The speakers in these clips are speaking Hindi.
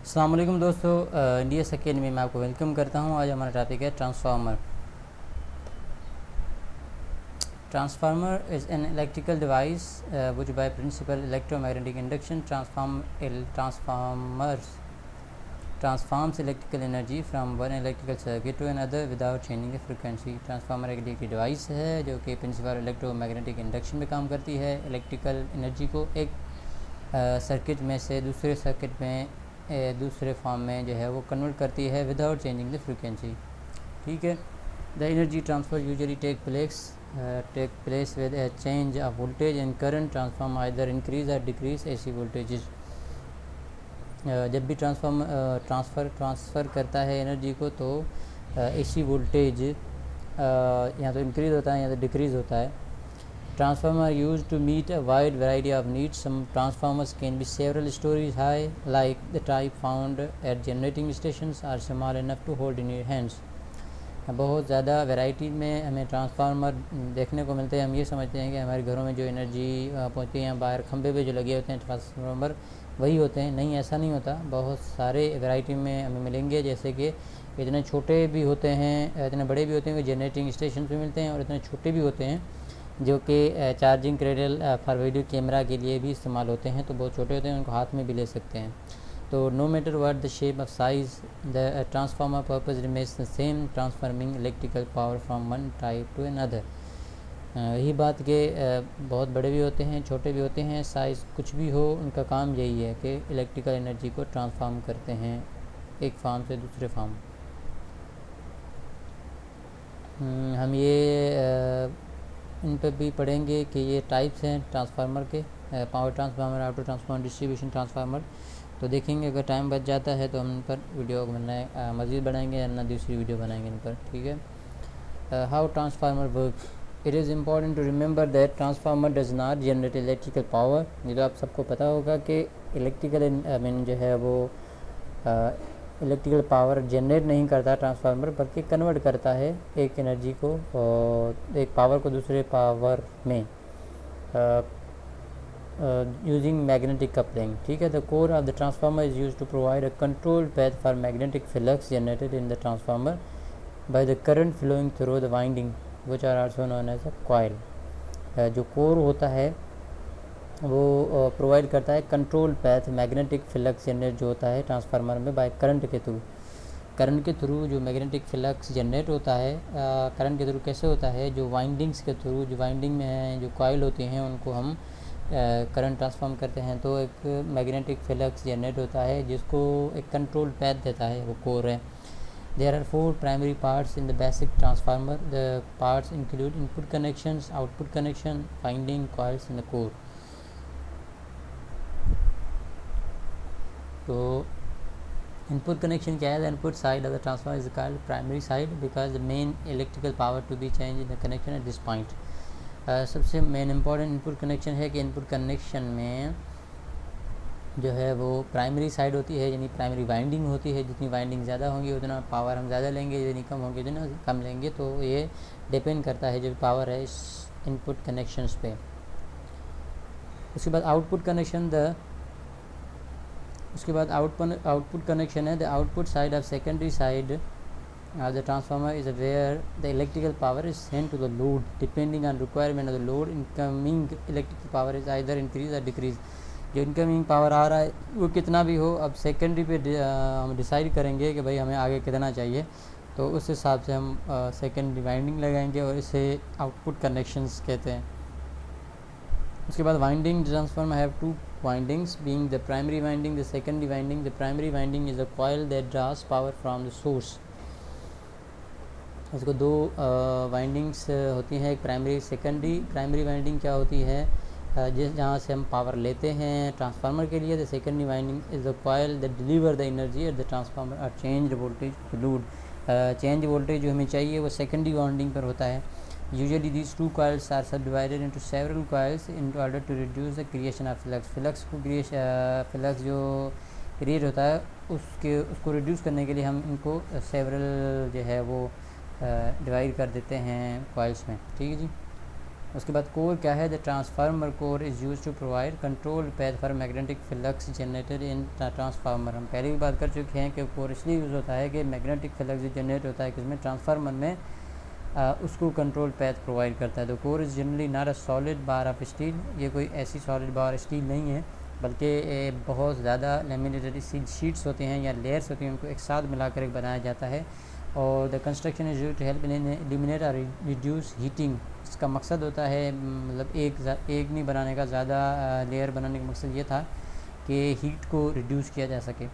अस्सलाम वालेकुम दोस्तों, इंडिया अकेडमी में आपको वेलकम करता हूं। आज हमारा टॉपिक है transformer. Transformer is an electrical device which by principal electromagnetic induction transforms electrical energy from one electrical circuit to another without changing the frequency। Transformer एक डिवाइस है जो कि प्रिंसिपल इलेक्ट्रोमैग्नेटिक इंडक्शन में काम करती है। इलेक्ट्रिकल एनर्जी को एक सर्किट में से दूसरे सर्किट में दूसरे फॉर्म में जो है वो कन्वर्ट करती है विदाउट चेंजिंग द फ्रीक्वेंसी। ठीक है। The energy transfer usually take place with a change of voltage and current transform either increase और डिक्रीज एसी वोल्टेजेस। जब भी ट्रांसफ़र करता है एनर्जी को तो एसी वोल्टेज या तो इंक्रीज़ होता है या तो डिक्रीज़ होता है। Transformer used to meet a wide variety of needs. Some transformers can be several stories high, like the type found at generating stations, are small enough to hold in your hands. बहुत ज़्यादा वैरायटी में हमें ट्रांसफार्मर देखने को मिलते हैं। हम ये समझते हैं कि हमारे घरों में जो एनर्जी पहुँचती है, बाहर खंभे पे जो लगे होते हैं ट्रांसफार्मर वही होते हैं। नहीं, ऐसा नहीं होता। बहुत सारे वैरायटी में हमें मिलेंगे, जैसे कि इतने छोटे भी होते हैं, इतने बड़े भी होते हैं कि जनरेटिंग स्टेशन पे मिलते हैं, और इतने छोटे भी होते हैं जो कि charging cradle for video camera के लिए भी इस्तेमाल होते हैं। तो बहुत छोटे होते हैं, उनको हाथ में भी ले सकते हैं। तो no matter what the shape of size, the transformer purpose remains the same, transforming electrical power from one type to another. यही बात कि बहुत बड़े भी होते हैं, छोटे भी होते हैं, साइज़ कुछ भी हो, उनका काम यही है कि इलेक्ट्रिकल एनर्जी को ट्रांसफॉर्म करते हैं एक फार्म से दूसरे फार्म। हम ये इन पर भी पढ़ेंगे कि ये टाइप्स हैं ट्रांसफार्मर के, power transformer, auto transformer, distribution transformer. तो देखेंगे, अगर टाइम बच जाता है तो हम इन पर वीडियो बनाए मज़ीद बनाएंगे, या ना दूसरी वीडियो बनाएंगे इन पर। ठीक है। How transformer work. It is important to remember that transformer does not generate electrical power. ये तो आप सबको पता होगा कि इलेक्ट्रिकल जो है वो इलेक्ट्रिकल पावर जनरेट नहीं करता ट्रांसफार्मर, बल्कि कन्वर्ट करता है एक एनर्जी को, और एक पावर को दूसरे पावर में यूजिंग मैग्नेटिक कपलिंग। ठीक है। The core of the transformer is used to provide a controlled path for magnetic flux generated in the transformer by the current flowing through the winding which are also known as a coil. जो कोर होता है वो प्रोवाइड करता है control path magnetic flux generate जो होता है ट्रांसफार्मर में बाय करंट के थ्रू। करंट के थ्रू जो मैग्नेटिक फ्लक्स जनरेट होता है, करंट के थ्रू कैसे होता है, जो वाइंडिंग्स के थ्रू, जो वाइंडिंग में हैं जो कॉइल होती हैं उनको हम करंट ट्रांसफॉर्म करते हैं। तो एक मैग्नेटिक फ्लक्स जनरेट होता है जिसको एक कंट्रोल पैथ देता है, वो कोर है। There are 4 primary parts in the basic transformer. The parts include input connections, output connection, winding, coils in the core. तो इनपुट कनेक्शन क्या है? The input side of the transformer is called primary side because the main electrical power to be change in the connection at this point. सबसे मेन इम्पॉर्टेंट इनपुट कनेक्शन है कि इनपुट कनेक्शन में जो है वो प्राइमरी साइड होती है, यानी प्राइमरी वाइंडिंग होती है। जितनी वाइंडिंग ज़्यादा होंगी उतना पावर हम ज़्यादा लेंगे, जितनी कम होगी उतना कम लेंगे। तो ये डिपेंड करता है जो पावर है इस इनपुट कनेक्शंस पे। उसके बाद आउटपुट कनेक्शन आउटपुट कनेक्शन है। The output side of secondary side the transformer is where the electrical power is sent to the load depending on requirement of the load. Incoming electrical power is either increase और डिक्रीज। जो इनकमिंग पावर आ रहा है वो कितना भी हो, अब सेकेंडरी पे हम डिसाइड करेंगे कि भाई हमें आगे कितना चाहिए, तो उस हिसाब से हम सेकेंडरी वाइंडिंग लगाएंगे, और इसे आउटपुट कनेक्शंस कहते हैं। उसके बाद winding transformer have 2 windings being the primary winding, the secondary winding. The primary winding is a coil that draws power from the source. इसको 2 वाइंडिंग्स होती हैं, एक प्राइमरी सेकेंडरी। प्राइमरी वाइंडिंग क्या होती है? जहाँ से हम पावर लेते हैं ट्रांसफार्मर के लिए। The secondary winding is the coil that deliver the energy at the transformer और change voltage to load. Change voltage जो हमें चाहिए वो सेकेंडरी वाइंडिंग पर होता है। Usually these 2 coils are subdivided into several coils in order to reduce the creation of flux. Flux जो क्रिएट होता है उसको रिड्यूस करने के लिए हम इनको सेवरल जो है वो डिवाइड कर देते हैं कॉइल्स में। ठीक है जी। उसके बाद कोर क्या है, the transformer core is use to provide control path for magnetic flux generated in transformer. हम पहले भी बात कर चुके हैं कि कोर इसलिए यूज़ होता है कि मैग्नेटिक फ्लक्स जो जनरेट होता है किसमें, ट्रांसफार्मर में, उसको कंट्रोल पैथ प्रोवाइड करता है। The core is generally not a solid bar of steel, ये कोई ऐसी सॉलिड बार स्टील नहीं है, बल्कि बहुत ज़्यादा लेमिनेटेड शीट्स होते हैं या लेयर्स होती हैं, उनको एक साथ मिलाकर एक बनाया जाता है। और the construction is used to help eliminate और रिड्यूस हीटिंग। इसका मकसद होता है, मतलब एक नहीं बनाने का, ज़्यादा लेयर बनाने का मकसद ये था कि हीट को रिड्यूस किया जा सके।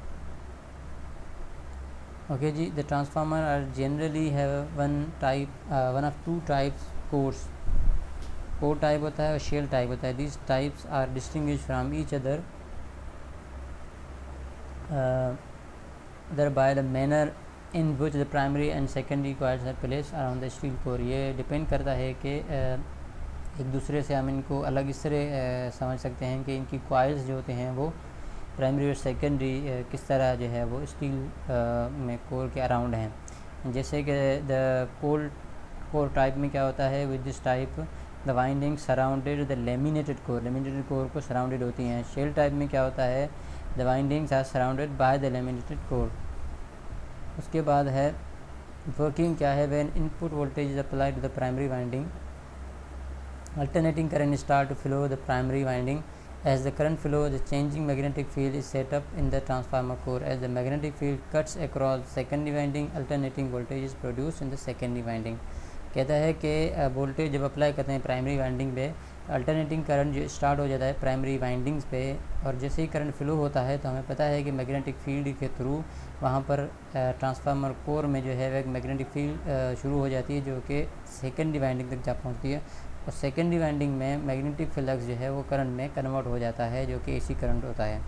ओके जी, the transformer are generally have one of two types cores, core type होता है और शेल टाइप होता है। This types are distinguish from each other by the manner in which the primary and secondary coils are placed around the steel core. ये डिपेंड करता है कि एक दूसरे से हम इनको अलग इस तरह समझ सकते हैं कि इनकी कॉइल्स जो होते हैं वो प्राइमरी और सेकेंडरी किस तरह जो है वो स्टील में कोर के अराउंड हैं। जैसे कि द कोर टाइप में क्या होता है, with this type the winding surrounded the laminated core को सराउंडेड होती हैं। शेल टाइप में क्या होता है, the windings are surrounded by the laminated core. उसके बाद है वर्किंग क्या है, when input voltage is applied to the primary winding alternating current start to flow the primary winding. As the current flows, the changing magnetic field is set up in the transformer core. As the magnetic field cuts across secondary winding, alternating voltage is produced in the secondary winding. कहता है कि वोल्टेज जब अप्लाई करते हैं प्राइमरी वाइंडिंग पे, अल्टरनेटिंग करंट जो स्टार्ट हो जाता है प्राइमरी वाइंडिंग्स पे, और जैसे ही करंट फ्लो होता है तो हमें पता है कि मैग्नेटिक फील्ड के थ्रू वहाँ पर ट्रांसफार्मर कोर में जो है वह मैग्नेटिक फील्ड शुरू हो जाती है, जो कि सेकेंडरी वाइंडिंग तक जा पहुँचती है। और सेकेंडरी वाइंडिंग में मैग्नेटिक फ्लक्स जो है वो करंट में कन्वर्ट हो जाता है, जो कि एसी करंट होता है।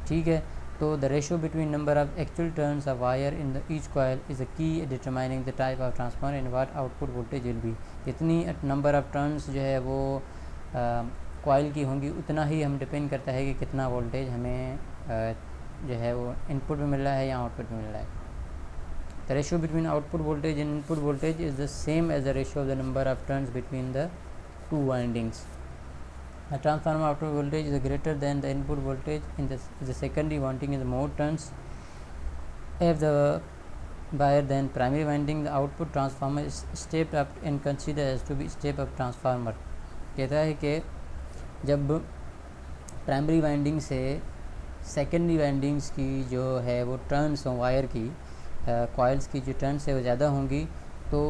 ठीक है, तो the ratio between number of actual turns of wire in the each coil is a key determining the type of transformer and what output voltage will be. जितनी नंबर ऑफ टर्न्स जो है वो कॉइल की होंगी, उतना ही हम डिपेंड करता है कि कितना वोल्टेज हमें जो है वो इनपुट में मिल रहा है या आउटपुट में मिल रहा है। The ratio between output voltage and input voltage is the same as the ratio of the number of turns between the two windings. A transformer output voltage is greater than the input voltage in the secondary winding is more turns if the wire than primary winding. The output transformer is stepped up and considered as to be step up transformer. कहता है कि जब प्राइमरी वाइंडिंग से सेकेंडरी वाइंडिंग्स की जो है वो टर्न्स हों वायर की, कॉइल्स की जो टर्न्स है वो ज़्यादा होंगी, तो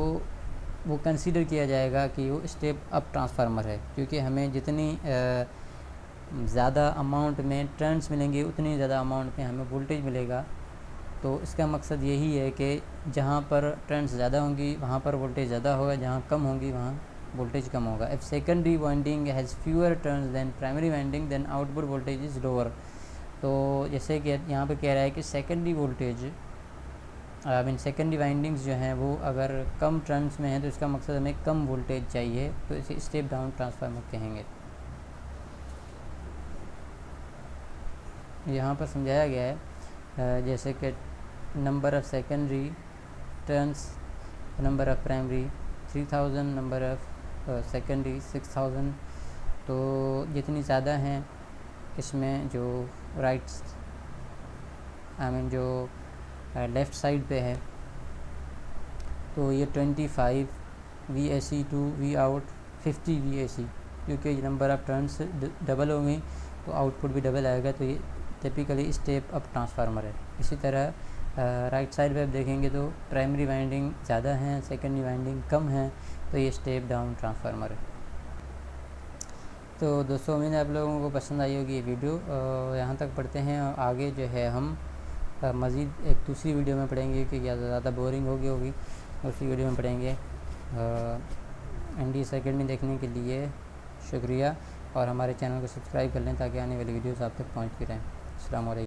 वो कंसीडर किया जाएगा कि वो स्टेप अप ट्रांसफार्मर है, क्योंकि हमें जितनी ज़्यादा अमाउंट में टर्न्स मिलेंगे उतनी ज़्यादा अमाउंट में हमें वोल्टेज मिलेगा। तो इसका मकसद यही है कि जहाँ पर टर्न्स ज़्यादा होंगी वहाँ पर वोल्टेज ज़्यादा होगा, जहाँ कम होंगी वहाँ वोल्टेज कम होगा। If secondary winding has fewer turns than primary winding than output voltage is lower. तो जैसे कि यहाँ पर कह रहा है कि सेकेंडरी वोल्टेज सेकेंडरी वाइंडिंग्स जो हैं वो अगर कम टर्न्स में हैं तो इसका मकसद हमें कम वोल्टेज चाहिए, तो इसे स्टेप डाउन ट्रांसफार्मर कहेंगे। यहाँ पर समझाया गया है जैसे कि number of secondary turns, number of primary 3000, number of secondary 6000। तो जितनी ज़्यादा हैं इसमें जो राइट्स जो लेफ़्ट साइड पे है, तो ये 25 VAC to V out 50 VAC, क्योंकि नंबर ऑफ़ टर्न्स डबल होंगी तो आउटपुट भी डबल आएगा, तो ये टिपिकली स्टेप अप ट्रांसफार्मर है। इसी तरह राइट साइड पे आप देखेंगे तो प्राइमरी वाइंडिंग ज़्यादा हैं, सेकेंडरी वाइंडिंग कम है, तो ये स्टेप डाउन ट्रांसफार्मर है। तो दोस्तों उम्मीद है आप लोगों को पसंद आई होगी ये वीडियो। यहाँ तक पढ़ते हैं, और आगे जो है हम मज़ीद एक दूसरी वीडियो में पढ़ेंगे कि ज़्यादा बोरिंग होगी उसी वीडियो में पढ़ेंगे। NDS अकेडमी देखने के लिए शुक्रिया, और हमारे चैनल को सब्सक्राइब कर लें ताकि आने वाली वीडियोस आप तक पहुँचती रहें। अस्सलाम वालेकुम।